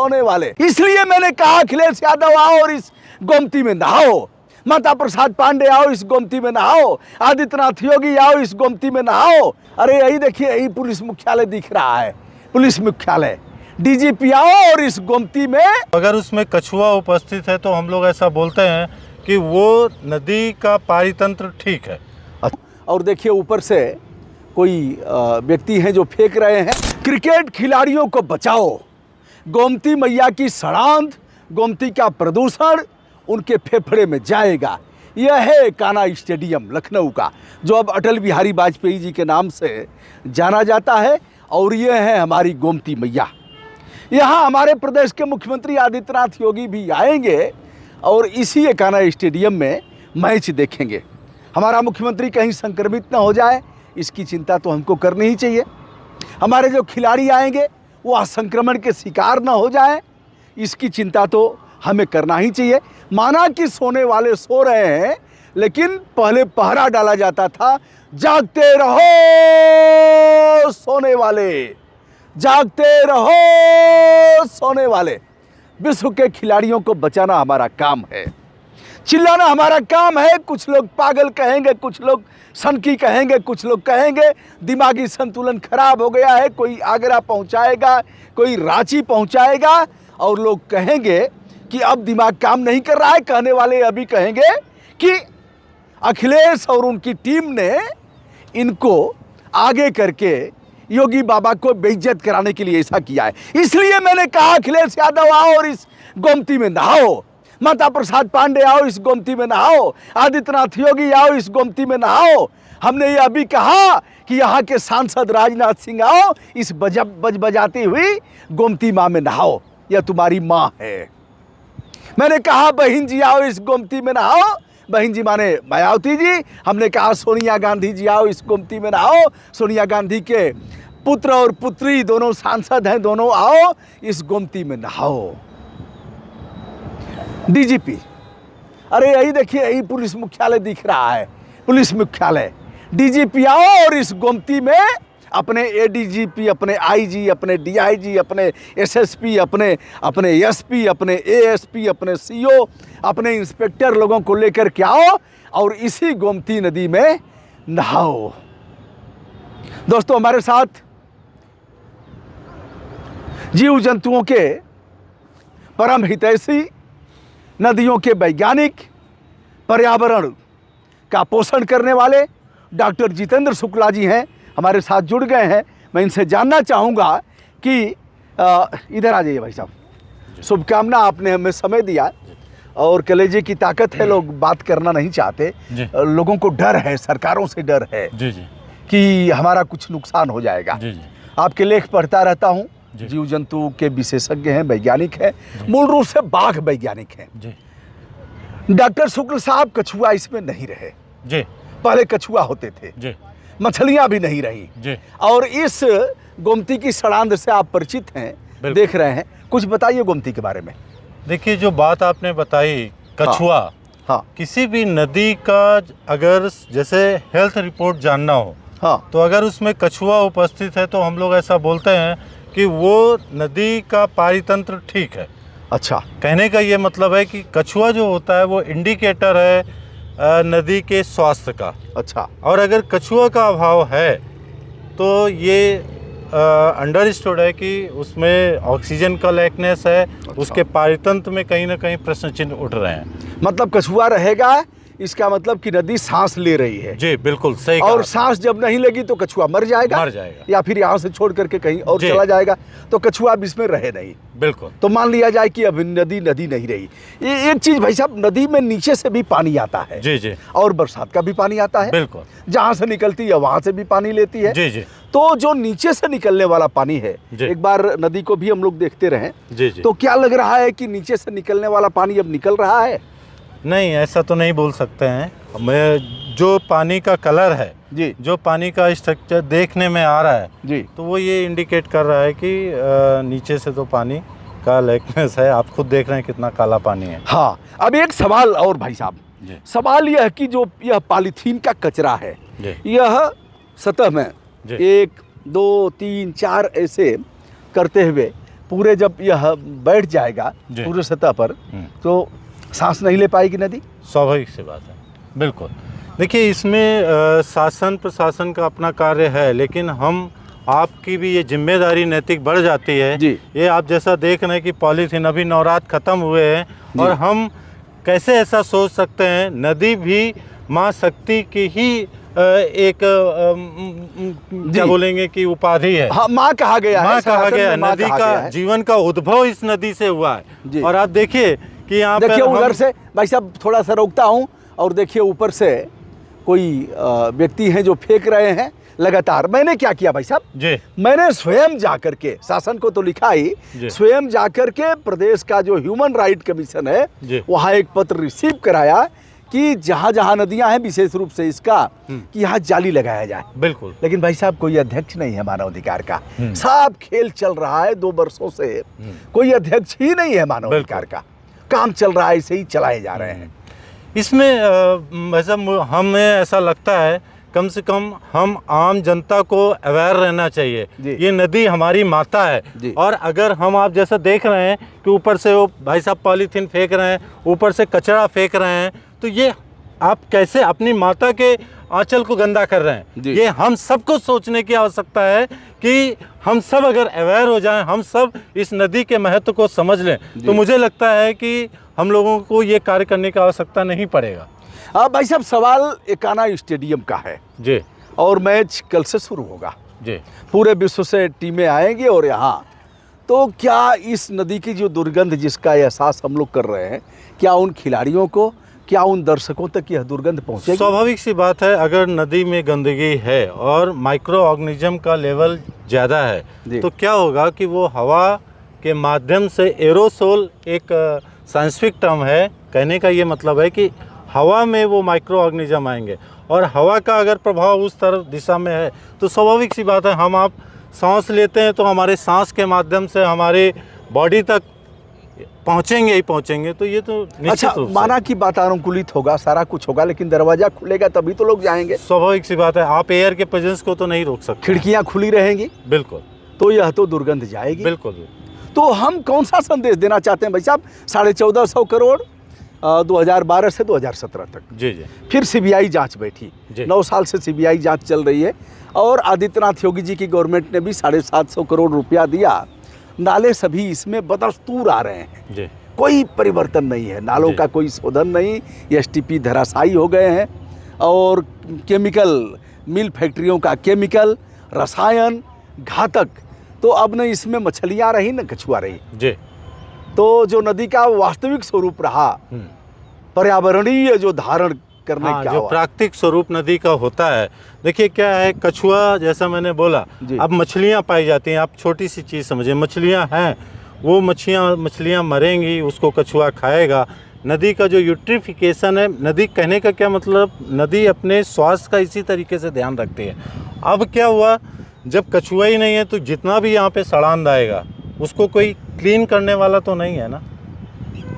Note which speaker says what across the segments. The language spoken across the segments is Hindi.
Speaker 1: सोने वाले। इसलिए मैंने कहा अखिलेश यादव आओ और इस गोमती में नहाओ, ममता प्रसाद पांडे आओ इस गोमती में नहाओ, आदित्यनाथ योगी आओ इस गोमती में नहाओ। अरे यही देखिए, यही पुलिस मुख्यालय दिख रहा है, पुलिस मुख्यालय। डीजीपी आओ और इस गोमती में।
Speaker 2: अगर उसमें कछुआ उपस्थित है तो हम लोग ऐसा बोलते हैं कि वो नदी का पारितंत्र ठीक है।
Speaker 1: और देखिए ऊपर से कोई व्यक्ति हैं जो फेंक रहे हैं, क्रिकेट खिलाड़ियों को बचाओ, गोमती मैया की सड़ांध, गोमती का प्रदूषण उनके फेफड़े में जाएगा। यह है कान्हा स्टेडियम लखनऊ का, जो अब अटल बिहारी वाजपेयी जी के नाम से जाना जाता है। और यह है हमारी गोमती मैया। यहाँ हमारे प्रदेश के मुख्यमंत्री आदित्यनाथ योगी भी आएंगे और इसी कान्हा स्टेडियम में मैच देखेंगे। हमारा मुख्यमंत्री कहीं संक्रमित न हो जाए, इसकी चिंता तो हमको करनी ही चाहिए। हमारे जो खिलाड़ी आएंगे वो संक्रमण के शिकार न हो जाए, इसकी चिंता तो हमें करना ही चाहिए। माना कि सोने वाले सो रहे हैं, लेकिन पहले पहरा डाला जाता था, जागते रहो सोने वाले, जागते रहो सोने वाले। विश्व के खिलाड़ियों को बचाना हमारा काम है, चिल्लाना हमारा काम है। कुछ लोग पागल कहेंगे, कुछ लोग सनकी कहेंगे, कुछ लोग कहेंगे दिमागी संतुलन खराब हो गया है, कोई आगरा पहुंचाएगा, कोई रांची पहुंचाएगा, और लोग कहेंगे कि अब दिमाग काम नहीं कर रहा है। कहने वाले अभी कहेंगे कि अखिलेश और उनकी टीम ने इनको आगे करके योगी बाबा को बेइज्जत कराने के लिए ऐसा किया है। इसलिए मैंने कहा अखिलेश यादव आओ और इस गोमती में नहाओ, ममता प्रसाद पांडे आओ इस गोमती में नहाओ, आदित्यनाथ योगी आओ इस गोमती में नहाओ। हमने ये अभी कहा कि यहाँ के सांसद राजनाथ सिंह आओ इस बजाती हुई गोमती माँ में नहाओ, यह तुम्हारी माँ है। मैंने कहा बहन जी आओ इस गोमती में नहाओ, बहन जी माने मायावती जी। हमने कहा सोनिया गांधी जी आओ इस गोमती में नहाओ, सोनिया गांधी के पुत्र और पुत्री दोनों सांसद हैं, दोनों आओ इस गोमती में नहाओ। डीजीपी, अरे यही देखिए, यही पुलिस मुख्यालय दिख रहा है, पुलिस मुख्यालय। डीजीपी आओ और इस गोमती में अपने एडीजीपी, अपने आईजी, अपने डीआईजी, अपने एसएसपी, अपने एसपी, अपने एएसपी, अपने सीओ, अपने इंस्पेक्टर लोगों को लेकर के आओ और इसी गोमती नदी में नहाओ। दोस्तों, हमारे साथ जीव जंतुओं के परम हितैषी, नदियों के वैज्ञानिक, पर्यावरण का पोषण करने वाले डॉक्टर जितेंद्र शुक्ला जी हैं, हमारे साथ जुड़ गए हैं। मैं इनसे जानना चाहूँगा कि इधर आ जाइए भाई साहब, शुभकामना, आपने हमें समय दिया और कलेजे की ताकत है, लोग बात करना नहीं चाहते, लोगों को डर है, सरकारों से डर है कि हमारा कुछ नुकसान हो जाएगा। आपके लेख पढ़ता रहता हूँ, जीव जंतु के विशेषज्ञ हैं, वैज्ञानिक हैं, मूल रूप से बाघ वैज्ञानिक हैं। डॉक्टर शुक्ल साहब, कछुआ इसमें नहीं रहे, पहले कछुआ होते थे, मछलियां भी नहीं रही, और इस गोमती की सड़ांध से आप परिचित हैं, देख रहे हैं। कुछ बताइए गोमती के बारे में।
Speaker 2: देखिए, जो बात आपने बताई कछुआ,
Speaker 1: हाँ,
Speaker 2: किसी भी नदी का अगर जैसे हेल्थ रिपोर्ट जानना हो,
Speaker 1: हाँ,
Speaker 2: तो अगर उसमें कछुआ उपस्थित है तो हम लोग ऐसा बोलते हैं कि वो नदी का पारितंत्र ठीक है।
Speaker 1: अच्छा,
Speaker 2: कहने का ये मतलब है कि कछुआ जो होता है वो इंडिकेटर है नदी के स्वास्थ्य का।
Speaker 1: अच्छा,
Speaker 2: और अगर कछुआ का अभाव है तो ये अंडरस्टूड है कि उसमें ऑक्सीजन का लैकनेस है। अच्छा। उसके पारितंत्र में कहीं ना कहीं प्रश्न चिन्ह उठ रहे हैं।
Speaker 1: मतलब कछुआ रहेगा, इसका मतलब कि नदी सांस ले रही है।
Speaker 2: जी बिल्कुल सही।
Speaker 1: और सांस जब नहीं लगी तो कछुआ मर जाएगा, या फिर यहाँ से छोड़ करके कहीं और चला जाएगा, तो कछुआ अब इसमें रहे नहीं।
Speaker 2: बिल्कुल।
Speaker 1: तो मान लिया जाए कि अब नदी नहीं रही। ये एक चीज भाई साहब, नदी में नीचे से भी पानी आता है।
Speaker 2: जी,
Speaker 1: और बरसात का भी पानी आता है।
Speaker 2: बिल्कुल।
Speaker 1: जहाँ से निकलती है वहां से भी पानी लेती है।
Speaker 2: जी।
Speaker 1: तो जो नीचे से निकलने वाला पानी है, एक बार नदी को भी हम लोग देखते रहे। जी। तो क्या लग रहा है कि नीचे से निकलने वाला पानी अब निकल रहा है?
Speaker 2: नहीं, ऐसा तो नहीं बोल सकते हैं। मैं जो पानी का कलर है
Speaker 1: जी,
Speaker 2: जो पानी का स्ट्रक्चर देखने में आ रहा है
Speaker 1: जी,
Speaker 2: तो वो ये इंडिकेट कर रहा है कि नीचे से तो पानी का लेकनेस है। आप खुद देख रहे हैं कितना काला पानी है।
Speaker 1: हाँ, अब एक सवाल और भाई साहब, सवाल यह कि जो यह पॉलीथीन का कचरा है, यह सतह में 1 2 3 4 ऐसे करते हुए पूरे जब यह बैठ जाएगा
Speaker 2: जी।
Speaker 1: पूरे सतह पर तो सांस नहीं ले पाएगी नदी।
Speaker 2: स्वाभाविक सी बात है, बिल्कुल। देखिए इसमें शासन प्रशासन का अपना कार्य है, लेकिन हम आपकी भी ये जिम्मेदारी नैतिक बढ़ जाती है
Speaker 1: जी।
Speaker 2: ये आप जैसा देख रहे हैं कि पॉलीथीन अभी नवरात ख़त्म हुए हैं और हम कैसे ऐसा सोच सकते हैं, नदी भी माँ शक्ति की ही एक क्या बोलेंगे कि उपाधि है।
Speaker 1: हाँ, माँ कहा गया है,
Speaker 2: माँ कहा गया है,
Speaker 1: माँ
Speaker 2: नदी
Speaker 1: कहा
Speaker 2: का
Speaker 1: गया है।
Speaker 2: जीवन का उद्भव इस नदी से हुआ
Speaker 1: जी।
Speaker 2: है। और आप देखिए कि यहाँ
Speaker 1: देखिए
Speaker 2: पर
Speaker 1: उधर से भाई साहब थोड़ा सा रोकता हूँ और देखिए ऊपर से कोई व्यक्ति हैं जो फेंक रहे हैं लगातार। मैंने क्या किया भाई साहब
Speaker 2: जी,
Speaker 1: मैंने स्वयं जाकर के, शासन को तो लिखा ही,
Speaker 2: जी।
Speaker 1: स्वयं जाकर के प्रदेश का जो ह्यूमन राइट कमीशन है
Speaker 2: जी।
Speaker 1: वहाँ एक पत्र रिसीव कराया कि जहाँ जहाँ नदियाँ हैं विशेष रूप से इसका कि यहाँ जाली लगाया जाए।
Speaker 2: बिल्कुल।
Speaker 1: लेकिन भाई साहब कोई अध्यक्ष नहीं है मानव अधिकार का। साफ खेल चल रहा है 2 वर्षों से, कोई अध्यक्ष ही नहीं है मानव अधिकार का। काम चल रहा है, ऐसे ही चलाए जा रहे हैं।
Speaker 2: इसमें हमें ऐसा लगता है कम से कम हम आम जनता को अवेयर रहना चाहिए। ये नदी हमारी माता है और अगर हम आप जैसा देख रहे हैं कि ऊपर से वो भाई साहब पॉलीथीन फेंक रहे हैं, ऊपर से कचरा फेंक रहे हैं, तो ये आप कैसे अपनी माता के आंचल को गंदा कर रहे हैं। ये हम सबको सोचने की आवश्यकता है कि हम सब अगर अवेयर हो जाएं, हम सब इस नदी के महत्व को समझ लें, तो मुझे लगता है कि हम लोगों को ये कार्य करने की आवश्यकता नहीं पड़ेगा।
Speaker 1: भाई साहब सवाल एकाना स्टेडियम का है
Speaker 2: जी,
Speaker 1: और मैच कल से शुरू होगा
Speaker 2: जी।
Speaker 1: पूरे विश्व से टीमें आएंगी और यहाँ तो क्या इस नदी की जो दुर्गंध जिसका एहसास हम लोग कर रहे हैं, क्या उन खिलाड़ियों को, क्या उन दर्शकों तक यह दुर्गंध पहुँचेगी?
Speaker 2: स्वाभाविक सी बात है, अगर नदी में गंदगी है और माइक्रो ऑर्गेनिज्म का लेवल ज़्यादा है तो क्या होगा कि वो हवा के माध्यम से एरोसोल, एक साइंटिफिक टर्म है, कहने का ये मतलब है कि हवा में वो माइक्रो ऑर्गेनिज्म आएंगे और हवा का अगर प्रभाव उस तरफ दिशा में है तो स्वाभाविक सी बात है हम आप सांस लेते हैं तो हमारे सांस के माध्यम से हमारे बॉडी तक पहुंचेंगे ही पहुंचेंगे। तो ये तो
Speaker 1: अच्छा, माना कि वातानुकूलित होगा, सारा कुछ होगा, लेकिन दरवाजा खुलेगा तभी तो लोग जाएंगे।
Speaker 2: स्वाभाविक सी बात है, आप एयर के प्रेजेंस को तो नहीं रोक सकते।
Speaker 1: खिड़कियां खुली रहेंगी,
Speaker 2: बिल्कुल,
Speaker 1: तो यह तो दुर्गंध जाएगी।
Speaker 2: बिल्कुल।
Speaker 1: तो हम कौन सा संदेश देना चाहते हैं भाई साहब? 1450 करोड़ 2012 से 2017 तक।
Speaker 2: जी जी।
Speaker 1: फिर सीबीआई जांच बैठी, 9 साल से सीबीआई जांच चल रही है और आदित्यनाथ योगी जी की गवर्नमेंट ने भी 750 करोड़ रुपया दिया। नाले सभी इसमें बदस्तूर आ रहे हैं
Speaker 2: जी,
Speaker 1: कोई परिवर्तन नहीं है, नालों का कोई शोधन नहीं, एसटीपी धराशायी हो गए हैं और केमिकल मिल फैक्ट्रियों का केमिकल, रसायन घातक। तो अब न इसमें मछलियाँ रही न कछुआ रही
Speaker 2: जी।
Speaker 1: तो जो नदी का वास्तविक स्वरूप रहा, पर्यावरणीय जो धारण करने क्या
Speaker 2: जो प्राकृतिक स्वरूप नदी का होता है, देखिए क्या है, कछुआ जैसा मैंने बोला, अब मछलियाँ पाई जाती हैं। आप छोटी सी चीज़ समझिए, मछलियाँ हैं, वो मछलियाँ मरेंगी, उसको कछुआ खाएगा। नदी का जो यूट्रिफिकेशन है, नदी कहने का क्या मतलब, नदी अपने स्वास्थ्य का इसी तरीके से ध्यान रखती है। अब क्या हुआ, जब कछुआ ही नहीं है तो जितना भी यहाँ पे सड़ांध आएगा उसको कोई क्लीन करने वाला तो नहीं है ना,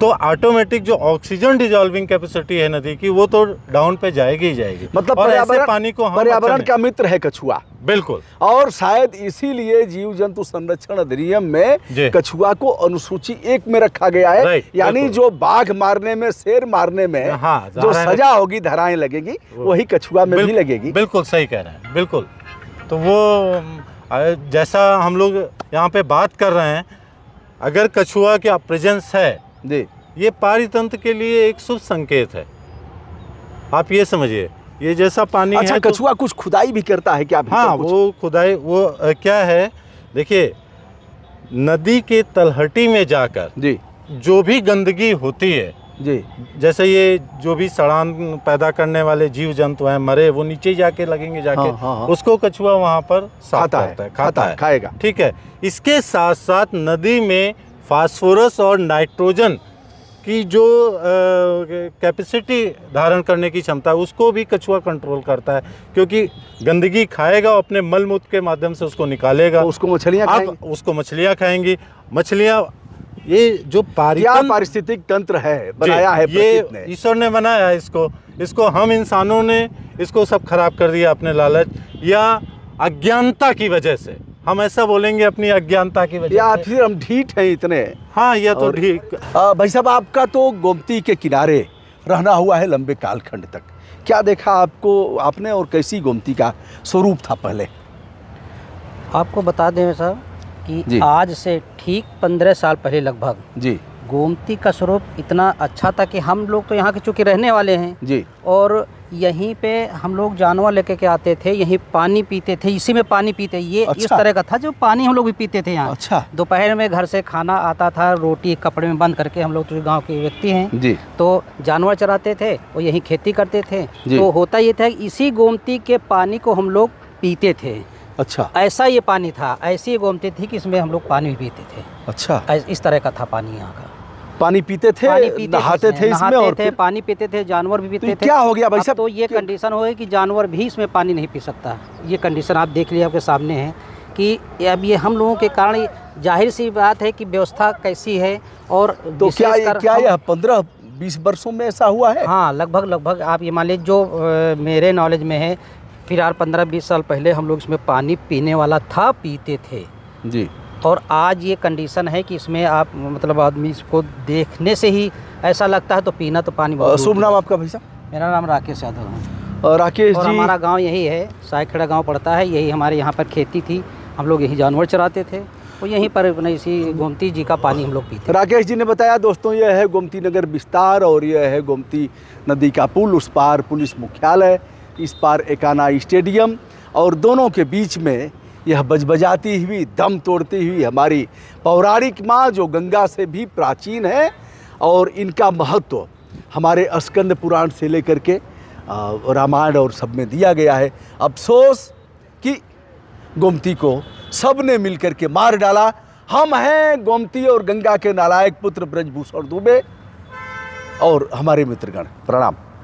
Speaker 2: तो ऑटोमेटिक जो ऑक्सीजन डिजॉल्विंग कैपेसिटी है नदी की वो तो डाउन पे जाएगी ही जाएगी।
Speaker 1: मतलब
Speaker 2: और ऐसे पानी को
Speaker 1: पर्यावरण का मित्र है कछुआ।
Speaker 2: बिल्कुल।
Speaker 1: और शायद इसीलिए जीव जंतु संरक्षण अधिनियम में कछुआ को अनुसूची 1 में रखा गया है। यानी जो बाघ मारने में, शेर मारने में जो सजा होगी, धाराएं लगेगी, वही कछुआ में भी लगेगी। बिल्कुल
Speaker 2: सही कह रहे हैं, बिल्कुल। तो वो जैसा हम लोग यहाँ पे बात कर रहे हैं, अगर कछुआ का प्रेजेंस है
Speaker 1: जी,
Speaker 2: ये पारितंत्र के लिए एक शुभ संकेत है। आप ये समझिए, ये जैसा पानी
Speaker 1: अच्छा,
Speaker 2: है।
Speaker 1: कछुआ कुछ खुदाई भी करता है क्या?
Speaker 2: हाँ, वो खुदाई, वो क्या है, देखिए नदी के तलहटी में जाकर जी जो भी गंदगी होती है जी, जैसे ये जो भी सड़ान पैदा करने वाले जीव जंतु हैं मरे, वो नीचे जाके लगेंगे जाके। हाँ। उसको कछुआ वहाँ पर साफ खाता है, खाएगा। ठीक है। इसके साथ साथ नदी में फास्फोरस और नाइट्रोजन की जो कैपेसिटी धारण करने की क्षमता है उसको भी कछुआ कंट्रोल करता है, क्योंकि गंदगी खाएगा और अपने मल मूत्र के माध्यम से उसको निकालेगा, तो उसको मछलियाँ खाएंगी। मछलियाँ, ये जो
Speaker 1: पारिस्थितिक तंत्र है, बनाया है,
Speaker 2: ये ईश्वर ने बनाया है, इसको हम इंसानों ने इसको सब खराब कर दिया अपने लालच या अज्ञानता की वजह से। हम ऐसा बोलेंगे अपनी अज्ञानता की वजह
Speaker 1: या
Speaker 2: से।
Speaker 1: फिर हम ढीठ हैं इतने।
Speaker 2: हाँ, यह तो
Speaker 1: और-
Speaker 2: ठीक।
Speaker 1: भाई साहब, आपका तो गोमती के किनारे रहना हुआ है लंबे कालखंड तक। क्या देखा आपने और कैसी गोमती का स्वरूप था पहले?
Speaker 3: आपको बता दें साहब
Speaker 1: जी।
Speaker 3: कि आज से ठीक 15 साल पहले लगभग
Speaker 1: जी
Speaker 3: गोमती का स्वरूप इतना अच्छा था कि हम लोग तो यहाँ के चूँकि रहने वाले हैं
Speaker 1: जी।
Speaker 3: और यहीं पे हम लोग जानवर लेके के आते थे, यहीं पानी पीते थे, इसी में पानी पीते, ये इस
Speaker 1: अच्छा।
Speaker 3: तरह का था जो पानी हम लोग भी पीते थे यहाँ।
Speaker 1: अच्छा।
Speaker 3: दोपहर में घर से खाना आता था, रोटी कपड़े में बंद करके, हम लोग तो गांव के व्यक्ति हैं
Speaker 1: जी
Speaker 3: तो जानवर चराते थे और यहीं खेती करते थे।
Speaker 1: जी।
Speaker 3: तो होता ये था कि इसी गोमती के पानी को हम लोग पीते थे।
Speaker 1: अच्छा
Speaker 3: ऐसा ये पानी था, ऐसी ये गोमती थी कि इसमें हम लोग पानी भी पीते थे।
Speaker 1: अच्छा।
Speaker 3: इस तरह का था पानी यहाँ का।
Speaker 1: पानी पीते थे,
Speaker 3: पानी पीते
Speaker 1: नहाते थे इसमें,
Speaker 3: नहाते
Speaker 1: और
Speaker 3: थे,
Speaker 1: फिर
Speaker 3: पानी पीते थे, जानवर भी
Speaker 1: तो
Speaker 3: पीते
Speaker 1: ये
Speaker 3: थे।
Speaker 1: क्या हो गया भाई
Speaker 3: अब
Speaker 1: साहब?
Speaker 3: तो ये कंडीशन हो गई कि जानवर भी इसमें पानी नहीं पी सकता। ये कंडीशन आप देख लिए, आपके सामने है कि अब ये हम लोगों के कारण जाहिर सी बात है कि व्यवस्था कैसी है। और
Speaker 1: तो क्या
Speaker 3: विशेषकर
Speaker 1: क्या
Speaker 3: हम-
Speaker 1: यह 15-20 वर्षों में ऐसा हुआ है?
Speaker 3: हाँ, लगभग आप ये मान लीजिए जो मेरे नॉलेज में है, फिर यार 15-20 साल पहले हम लोग इसमें पानी पीने वाला था, पीते थे।
Speaker 1: जी।
Speaker 3: और आज ये कंडीशन है कि इसमें आप मतलब आदमी इसको देखने से ही ऐसा लगता है, तो पीना तो पानी बहुत दूर
Speaker 1: शुभ
Speaker 3: की
Speaker 1: नाम
Speaker 3: बात।
Speaker 1: आपका भाई साहब?
Speaker 3: मेरा नाम राकेश यादव है
Speaker 1: और राकेश
Speaker 3: और
Speaker 1: जी,
Speaker 3: हमारा गांव यही है, सायखेड़ा गांव पड़ता है। यही हमारे यहाँ पर खेती थी, हम लोग यही जानवर चराते थे और यहीं पर अपने इसी गोमती जी का पानी हम लोग पीते।
Speaker 1: राकेश जी ने बताया दोस्तों, यह है गोमती नगर विस्तार और यह है गोमती नदी का पुल। उस पार पुलिस मुख्यालय, इस पार एकाना स्टेडियम, और दोनों के बीच में यह बजबजाती हुई, दम तोड़ती हुई हमारी पौराणिक माँ, जो गंगा से भी प्राचीन है। और इनका महत्व हमारे स्कंद पुराण से लेकर के रामायण और सब में दिया गया है। अफसोस कि गोमती को सब ने मिलकर के मार डाला। हम हैं गोमती और गंगा के नालायक पुत्र ब्रजभूषण दुबे और हमारे मित्रगण। प्रणाम।